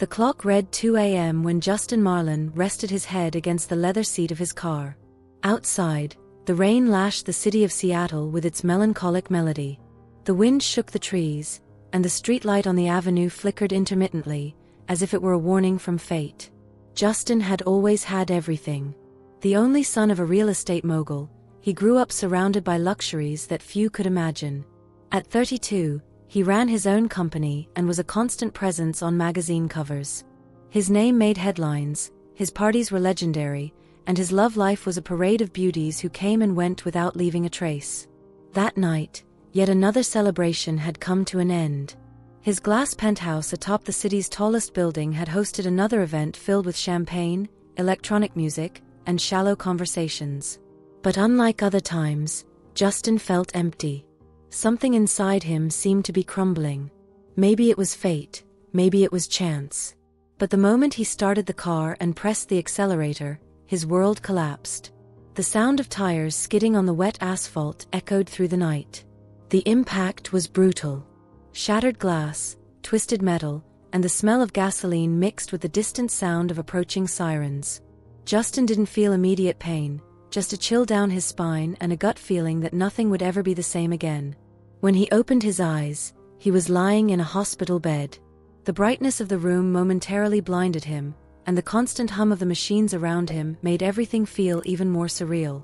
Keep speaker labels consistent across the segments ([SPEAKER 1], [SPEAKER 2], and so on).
[SPEAKER 1] The clock read 2 a.m. when Justin Marlin rested his head against the leather seat of his car. Outside, the rain lashed the city of Seattle with its melancholic melody. The wind shook the trees, and the streetlight on the avenue flickered intermittently, as if it were a warning from fate. Justin had always had everything. The only son of a real estate mogul, he grew up surrounded by luxuries that few could imagine. At 32, he ran his own company and was a constant presence on magazine covers. His name made headlines, his parties were legendary, and his love life was a parade of beauties who came and went without leaving a trace. That night, yet another celebration had come to an end. His glass penthouse atop the city's tallest building had hosted another event filled with champagne, electronic music, and shallow conversations. But unlike other times, Justin felt empty. Something inside him seemed to be crumbling. Maybe it was fate, maybe it was chance. But the moment he started the car and pressed the accelerator, his world collapsed. The sound of tires skidding on the wet asphalt echoed through the night. The impact was brutal. Shattered glass, twisted metal, and the smell of gasoline mixed with the distant sound of approaching sirens. Justin didn't feel immediate pain, just a chill down his spine and a gut feeling that nothing would ever be the same again. When he opened his eyes, he was lying in a hospital bed. The brightness of the room momentarily blinded him, and the constant hum of the machines around him made everything feel even more surreal.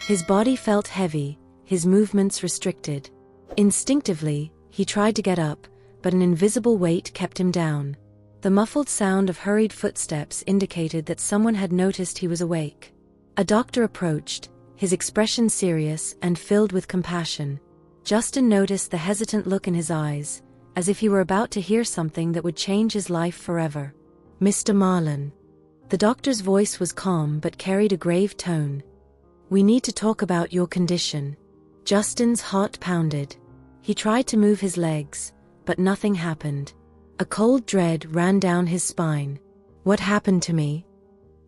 [SPEAKER 1] His body felt heavy, his movements restricted. Instinctively, he tried to get up, but an invisible weight kept him down. The muffled sound of hurried footsteps indicated that someone had noticed he was awake. A doctor approached, his expression serious and filled with compassion. Justin noticed the hesitant look in his eyes, as if he were about to hear something that would change his life forever. "Mr. Marlin." The doctor's voice was calm but carried a grave tone. "We need to talk about your condition." Justin's heart pounded. He tried to move his legs, but nothing happened. A cold dread ran down his spine. "What happened to me?"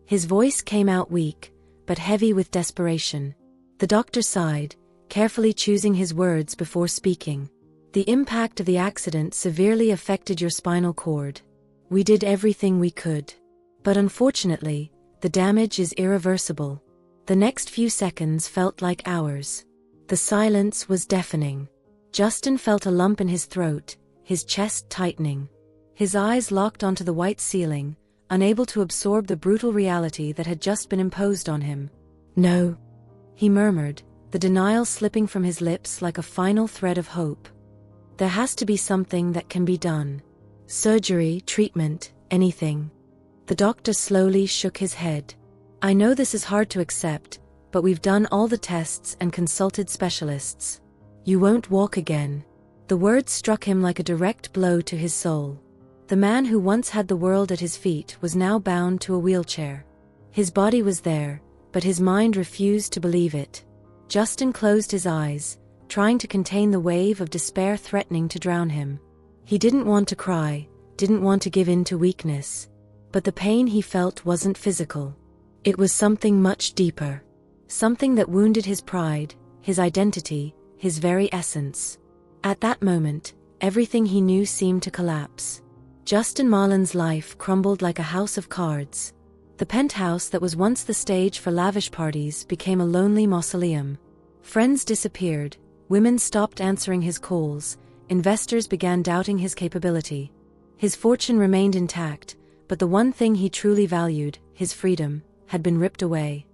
[SPEAKER 1] His voice came out weak, but heavy with desperation. The doctor sighed, carefully choosing his words before speaking. "The impact of the accident severely affected your spinal cord. We did everything we could. But unfortunately, the damage is irreversible." The next few seconds felt like hours. The silence was deafening. Justin felt a lump in his throat, his chest tightening. His eyes locked onto the white ceiling, unable to absorb the brutal reality that had just been imposed on him. "No," he murmured, the denial slipping from his lips like a final thread of hope. "There has to be something that can be done. Surgery, treatment, anything." The doctor slowly shook his head. "I know this is hard to accept, but we've done all the tests and consulted specialists. You won't walk again." The words struck him like a direct blow to his soul. The man who once had the world at his feet was now bound to a wheelchair. His body was there, but his mind refused to believe it. Justin closed his eyes, trying to contain the wave of despair threatening to drown him. He didn't want to cry, didn't want to give in to weakness. But the pain he felt wasn't physical. It was something much deeper. Something that wounded his pride, his identity, his very essence. At that moment, everything he knew seemed to collapse. Justin Marlin's life crumbled like a house of cards. The penthouse that was once the stage for lavish parties became a lonely mausoleum. Friends disappeared, women stopped answering his calls, investors began doubting his capability. His fortune remained intact, but the one thing he truly valued, his freedom, had been ripped away.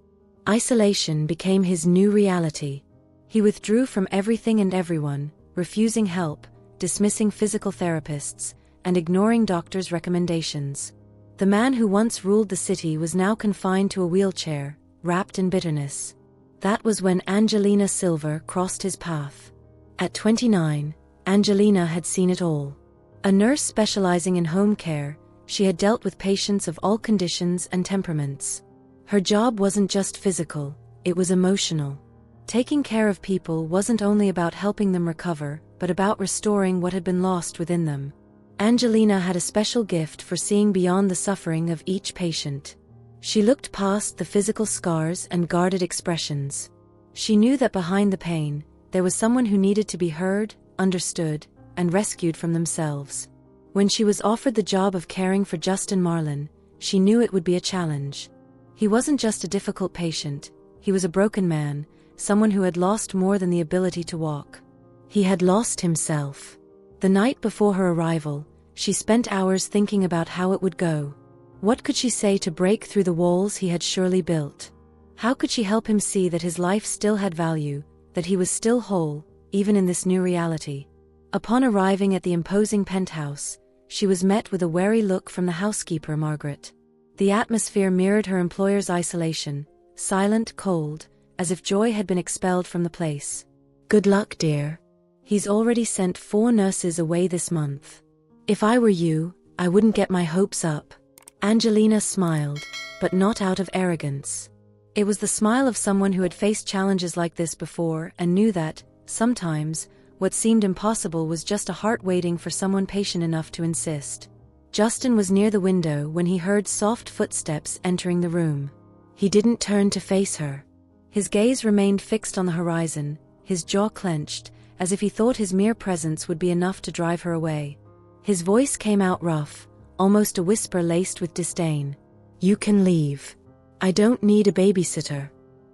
[SPEAKER 1] Isolation became his new reality. He withdrew from everything and everyone, refusing help, dismissing physical therapists, and ignoring doctors' recommendations. The man who once ruled the city was now confined to a wheelchair, wrapped in bitterness. That was when Angelina Silver crossed his path. At 29, Angelina had seen it all. A nurse specializing in home care, she had dealt with patients of all conditions and temperaments. Her job wasn't just physical, it was emotional. Taking care of people wasn't only about helping them recover, but about restoring what had been lost within them. Angelina had a special gift for seeing beyond the suffering of each patient. She looked past the physical scars and guarded expressions. She knew that behind the pain, there was someone who needed to be heard, understood, and rescued from themselves. When she was offered the job of caring for Justin Marlin, she knew it would be a challenge. He wasn't just a difficult patient, he was a broken man, someone who had lost more than the ability to walk. He had lost himself. The night before her arrival, she spent hours thinking about how it would go. What could she say to break through the walls he had surely built? How could she help him see that his life still had value, that he was still whole, even in this new reality? Upon arriving at the imposing penthouse, she was met with a wary look from the housekeeper, Margaret. The atmosphere mirrored her employer's isolation, silent, cold, as if joy had been expelled from the place. "Good luck, dear. He's already sent 4 nurses away this month. If I were you, I wouldn't get my hopes up." Angelina smiled, but not out of arrogance. It was the smile of someone who had faced challenges like this before and knew that, sometimes, what seemed impossible was just a heart waiting for someone patient enough to insist. Justin was near the window when he heard soft footsteps entering the room. He didn't turn to face her. His gaze remained fixed on the horizon, his jaw clenched, as if he thought his mere presence would be enough to drive her away. His voice came out rough, almost a whisper laced with disdain. "You can leave. I don't need a babysitter."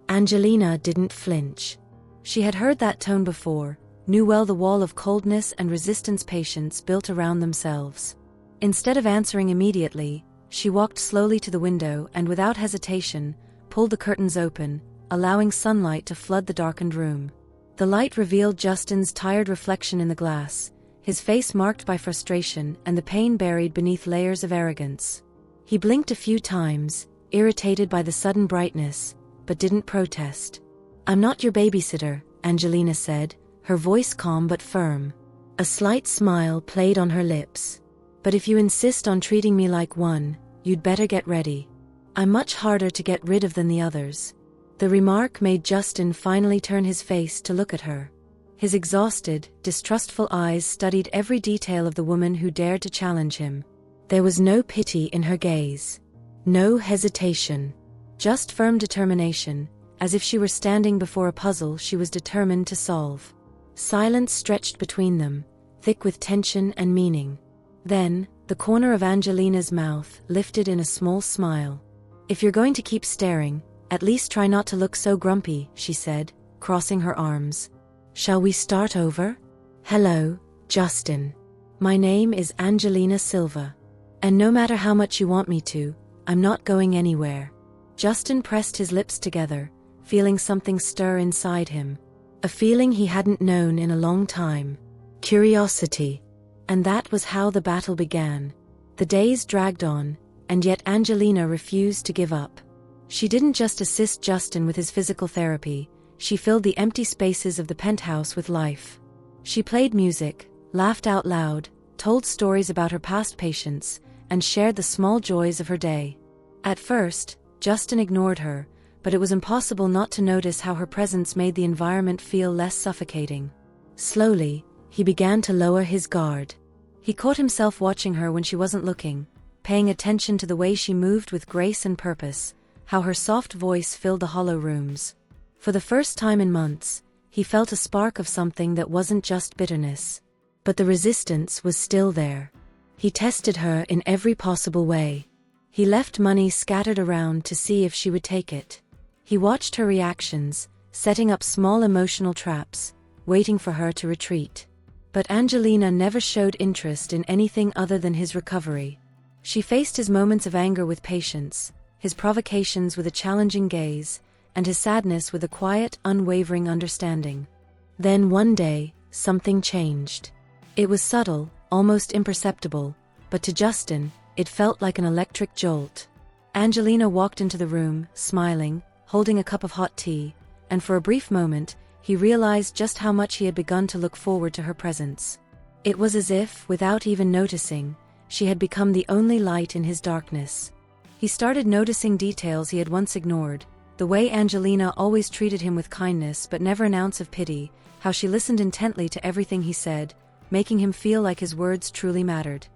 [SPEAKER 1] Angelina didn't flinch. She had heard that tone before, knew well the wall of coldness and resistance patients built around themselves. Instead of answering immediately, she walked slowly to the window and without hesitation, pulled the curtains open, allowing sunlight to flood the darkened room. The light revealed Justin's tired reflection in the glass, his face marked by frustration and the pain buried beneath layers of arrogance. He blinked a few times, irritated by the sudden brightness, but didn't protest. "I'm not your babysitter," Angelina said, her voice calm but firm. A slight smile played on her lips. "But if you insist on treating me like one, you'd better get ready. I'm much harder to get rid of than the others." The remark made Justin finally turn his face to look at her. His exhausted, distrustful eyes studied every detail of the woman who dared to challenge him. There was no pity in her gaze. No hesitation. Just firm determination, as if she were standing before a puzzle she was determined to solve. Silence stretched between them, thick with tension and meaning. Then, the corner of Angelina's mouth lifted in a small smile. "If you're going to keep staring, at least try not to look so grumpy," she said, crossing her arms. "Shall we start over? Hello, Justin. My name is Angelina Silva. And no matter how much you want me to, I'm not going anywhere." Justin pressed his lips together, feeling something stir inside him. A feeling he hadn't known in a long time. Curiosity. And that was how the battle began. The days dragged on, and yet Angelina refused to give up. She didn't just assist Justin with his physical therapy, she filled the empty spaces of the penthouse with life. She played music, laughed out loud, told stories about her past patients, and shared the small joys of her day. At first, Justin ignored her, but it was impossible not to notice how her presence made the environment feel less suffocating. Slowly, he began to lower his guard. He caught himself watching her when she wasn't looking, paying attention to the way she moved with grace and purpose, how her soft voice filled the hollow rooms. For the first time in months, he felt a spark of something that wasn't just bitterness. But the resistance was still there. He tested her in every possible way. He left money scattered around to see if she would take it. He watched her reactions, setting up small emotional traps, waiting for her to retreat. But Angelina never showed interest in anything other than his recovery. She faced his moments of anger with patience, his provocations with a challenging gaze, and his sadness with a quiet, unwavering understanding. Then one day, something changed. It was subtle, almost imperceptible, but to Justin, it felt like an electric jolt. Angelina walked into the room, smiling, holding a cup of hot tea, and for a brief moment, he realized just how much he had begun to look forward to her presence. It was as if, without even noticing, she had become the only light in his darkness. He started noticing details he had once ignored, the way Angelina always treated him with kindness but never an ounce of pity, how she listened intently to everything he said, making him feel like his words truly mattered.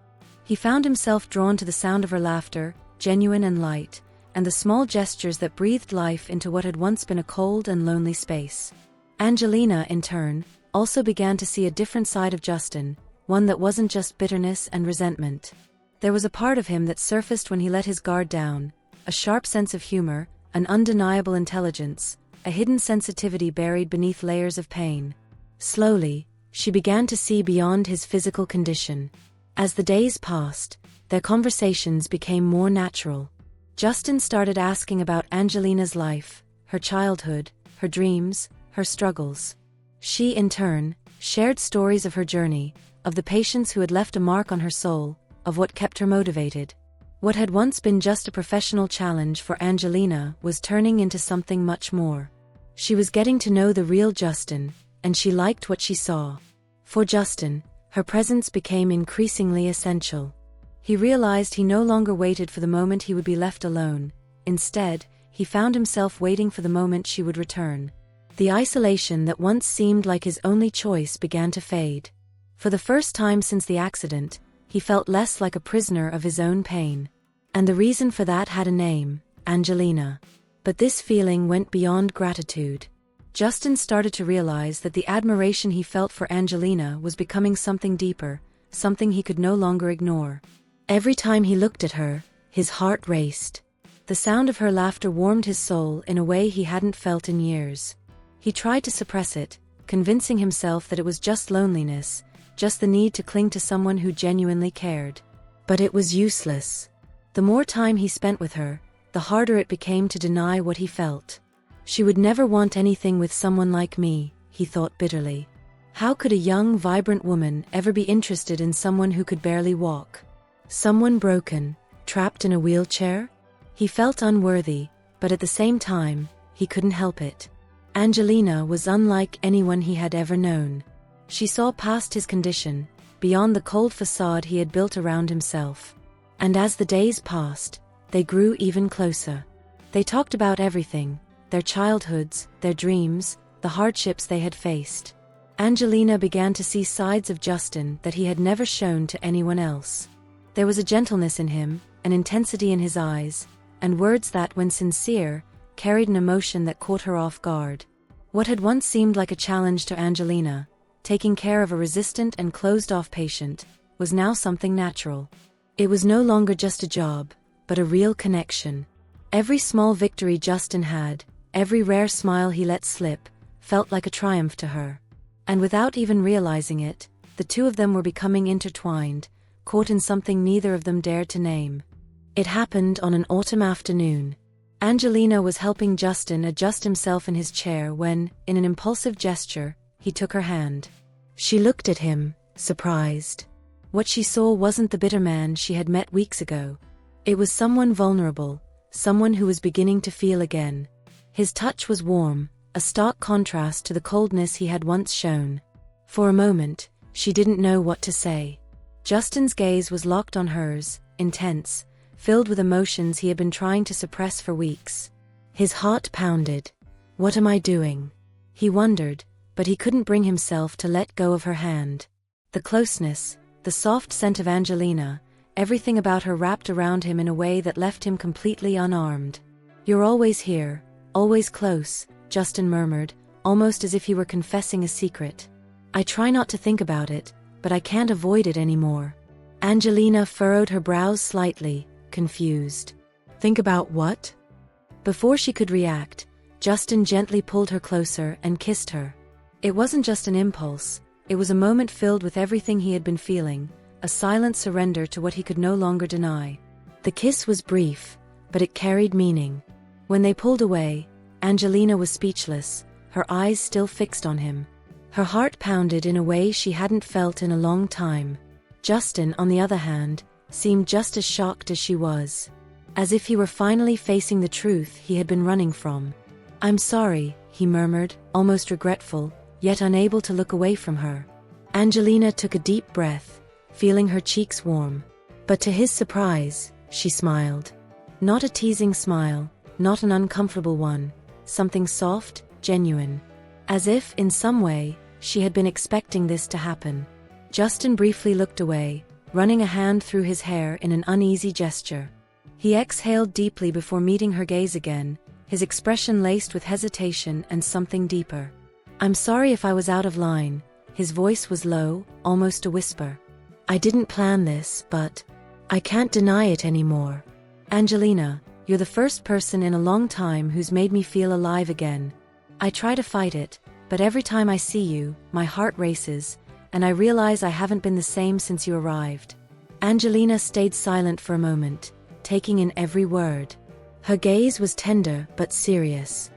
[SPEAKER 1] He found himself drawn to the sound of her laughter, genuine and light, and the small gestures that breathed life into what had once been a cold and lonely space. Angelina, in turn, also began to see a different side of Justin, one that wasn't just bitterness and resentment. There was a part of him that surfaced when he let his guard down, a sharp sense of humor, an undeniable intelligence, a hidden sensitivity buried beneath layers of pain. Slowly, she began to see beyond his physical condition. As the days passed, their conversations became more natural. Justin started asking about Angelina's life, her childhood, her dreams, her struggles. She, in turn, shared stories of her journey, of the patients who had left a mark on her soul, of what kept her motivated. What had once been just a professional challenge for Angelina was turning into something much more. She was getting to know the real Justin, and she liked what she saw. For Justin, her presence became increasingly essential. He realized he no longer waited for the moment he would be left alone. Instead, he found himself waiting for the moment she would return. The isolation that once seemed like his only choice began to fade. For the first time since the accident, he felt less like a prisoner of his own pain. And the reason for that had a name: Angelina. But this feeling went beyond gratitude. Justin started to realize that the admiration he felt for Angelina was becoming something deeper, something he could no longer ignore. Every time he looked at her, his heart raced. The sound of her laughter warmed his soul in a way he hadn't felt in years. He tried to suppress it, convincing himself that it was just loneliness, just the need to cling to someone who genuinely cared. But it was useless. The more time he spent with her, the harder it became to deny what he felt. She would never want anything with someone like me, he thought bitterly. How could a young, vibrant woman ever be interested in someone who could barely walk? Someone broken, trapped in a wheelchair? He felt unworthy, but at the same time, he couldn't help it. Angelina was unlike anyone he had ever known. She saw past his condition, beyond the cold facade he had built around himself. And as the days passed, they grew even closer. They talked about everything: their childhoods, their dreams, the hardships they had faced. Angelina began to see sides of Justin that he had never shown to anyone else. There was a gentleness in him, an intensity in his eyes, and words that, when sincere, carried an emotion that caught her off guard. What had once seemed like a challenge to Angelina, taking care of a resistant and closed-off patient, was now something natural. It was no longer just a job, but a real connection. Every small victory Justin had, every rare smile he let slip, felt like a triumph to her. And without even realizing it, the two of them were becoming intertwined, caught in something neither of them dared to name. It happened on an autumn afternoon. Angelina was helping Justin adjust himself in his chair when, in an impulsive gesture, he took her hand. She looked at him, surprised. What she saw wasn't the bitter man she had met weeks ago. It was someone vulnerable, someone who was beginning to feel again. His touch was warm, a stark contrast to the coldness he had once shown. For a moment, she didn't know what to say. Justin's gaze was locked on hers, intense, filled with emotions he had been trying to suppress for weeks. His heart pounded. What am I doing? He wondered, but he couldn't bring himself to let go of her hand. The closeness, the soft scent of Angelina, everything about her wrapped around him in a way that left him completely unarmed. You're always here, always close, Justin murmured, almost as if he were confessing a secret. I try not to think about it, but I can't avoid it anymore. Angelina furrowed her brows slightly, confused. Think about what? Before she could react, Justin gently pulled her closer and kissed her. It wasn't just an impulse, it was a moment filled with everything he had been feeling, a silent surrender to what he could no longer deny. The kiss was brief, but it carried meaning. When they pulled away, Angelina was speechless, her eyes still fixed on him. Her heart pounded in a way she hadn't felt in a long time. Justin, on the other hand, seemed just as shocked as she was. As if he were finally facing the truth he had been running from. I'm sorry, he murmured, almost regretful, yet unable to look away from her. Angelina took a deep breath, feeling her cheeks warm. But to his surprise, she smiled. Not a teasing smile, not an uncomfortable one, something soft, genuine. As if, in some way, she had been expecting this to happen. Justin briefly looked away, running a hand through his hair in an uneasy gesture. He exhaled deeply before meeting her gaze again, his expression laced with hesitation and something deeper. I'm sorry if I was out of line, His voice was low, almost a whisper. "I didn't plan this, but I can't deny it anymore. Angelina, you're the first person in a long time who's made me feel alive again. I try to fight it, but every time I see you, my heart races, and I realize I haven't been the same since you arrived." Angelina stayed silent for a moment, taking in every word. Her gaze was tender but serious.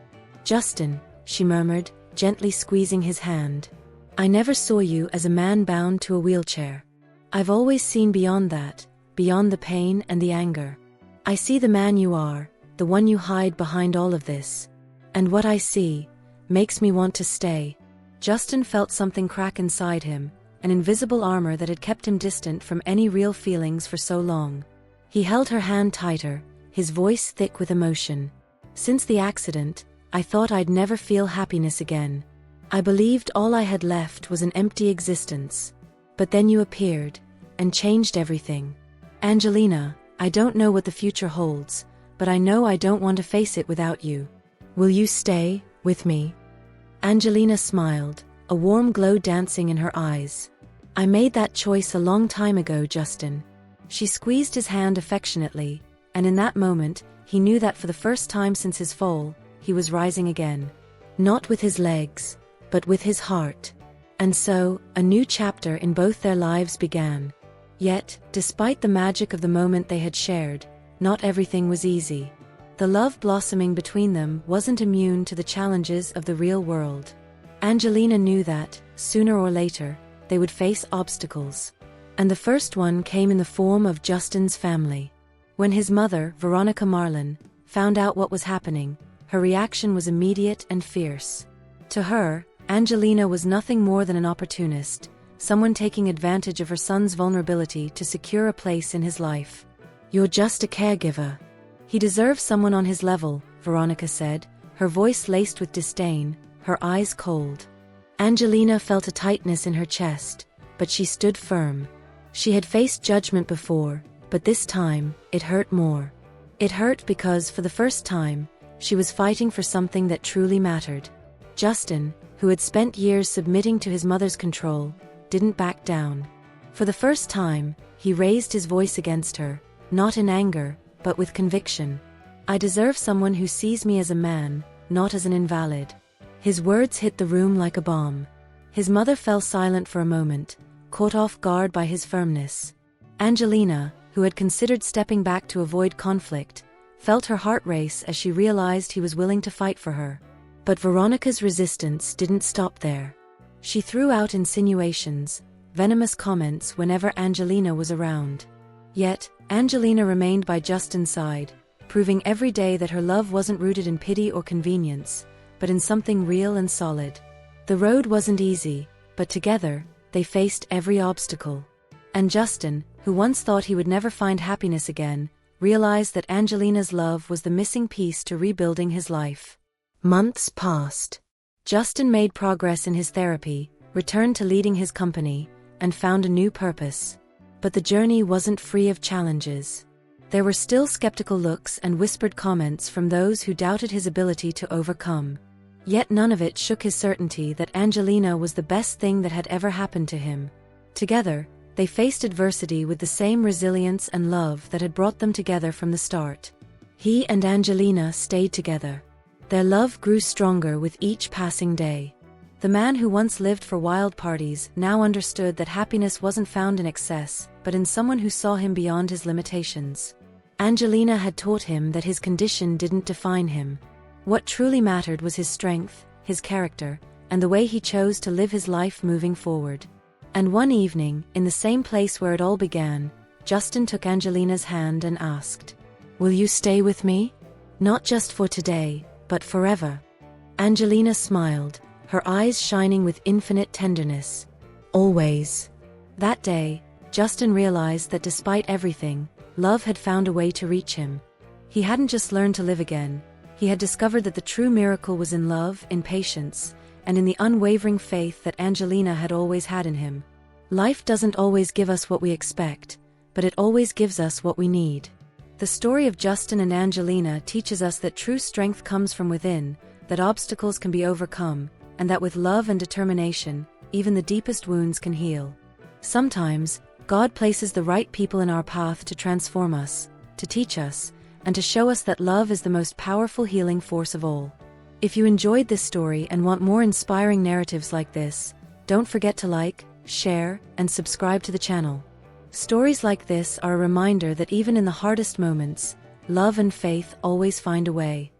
[SPEAKER 1] "Justin," she murmured, gently squeezing his hand. "I never saw you as a man bound to a wheelchair. I've always seen beyond that, beyond the pain and the anger. I see the man you are, the one you hide behind all of this. And what I see makes me want to stay." Justin felt something crack inside him, an invisible armor that had kept him distant from any real feelings for so long. He held her hand tighter, his voice thick with emotion. "Since the accident, I thought I'd never feel happiness again. I believed all I had left was an empty existence. But then you appeared, and changed everything. Angelina, I don't know what the future holds, but I know I don't want to face it without you. Will you stay with me?" Angelina smiled, a warm glow dancing in her eyes. "I made that choice a long time ago, Justin." She squeezed his hand affectionately, and in that moment, he knew that for the first time since his fall, he was rising again. Not with his legs, but with his heart. And so, a new chapter in both their lives began. Yet, despite the magic of the moment they had shared, not everything was easy. The love blossoming between them wasn't immune to the challenges of the real world. Angelina knew that, sooner or later, they would face obstacles. And the first one came in the form of Justin's family. When his mother, Veronica Marlin, found out what was happening, her reaction was immediate and fierce. To her, Angelina was nothing more than an opportunist, someone taking advantage of her son's vulnerability to secure a place in his life. "You're just a caregiver. He deserves someone on his level," Veronica said, her voice laced with disdain, her eyes cold. Angelina felt a tightness in her chest, but she stood firm. She had faced judgment before, but this time, it hurt more. It hurt because, for the first time, she was fighting for something that truly mattered. Justin, who had spent years submitting to his mother's control, didn't back down. For the first time, he raised his voice against her, not in anger, but with conviction. "I deserve someone who sees me as a man, not as an invalid." His words hit the room like a bomb. His mother fell silent for a moment, caught off guard by his firmness. Angelina, who had considered stepping back to avoid conflict, felt her heart race as she realized he was willing to fight for her. But Veronica's resistance didn't stop there. She threw out insinuations, venomous comments whenever Angelina was around. Yet, Angelina remained by Justin's side, proving every day that her love wasn't rooted in pity or convenience, but in something real and solid. The road wasn't easy, but together, they faced every obstacle. And Justin, who once thought he would never find happiness again, realized that Angelina's love was the missing piece to rebuilding his life. Months passed. Justin made progress in his therapy, returned to leading his company, and found a new purpose. But the journey wasn't free of challenges. There were still skeptical looks and whispered comments from those who doubted his ability to overcome. Yet none of it shook his certainty that Angelina was the best thing that had ever happened to him. Together, they faced adversity with the same resilience and love that had brought them together from the start. He and Angelina stayed together. Their love grew stronger with each passing day. The man who once lived for wild parties now understood that happiness wasn't found in excess, but in someone who saw him beyond his limitations. Angelina had taught him that his condition didn't define him. What truly mattered was his strength, his character, and the way he chose to live his life moving forward. And one evening, in the same place where it all began, Justin took Angelina's hand and asked, "Will you stay with me? Not just for today, but forever." Angelina smiled, her eyes shining with infinite tenderness. "Always." That day, Justin realized that despite everything, love had found a way to reach him. He hadn't just learned to live again, he had discovered that the true miracle was in love, in patience, and in the unwavering faith that Angelina had always had in him. Life doesn't always give us what we expect, but it always gives us what we need. The story of Justin and Angelina teaches us that true strength comes from within, that obstacles can be overcome, and that with love and determination, even the deepest wounds can heal. Sometimes, God places the right people in our path to transform us, to teach us, and to show us that love is the most powerful healing force of all. If you enjoyed this story and want more inspiring narratives like this, don't forget to like, share, and subscribe to the channel. Stories like this are a reminder that even in the hardest moments, love and faith always find a way.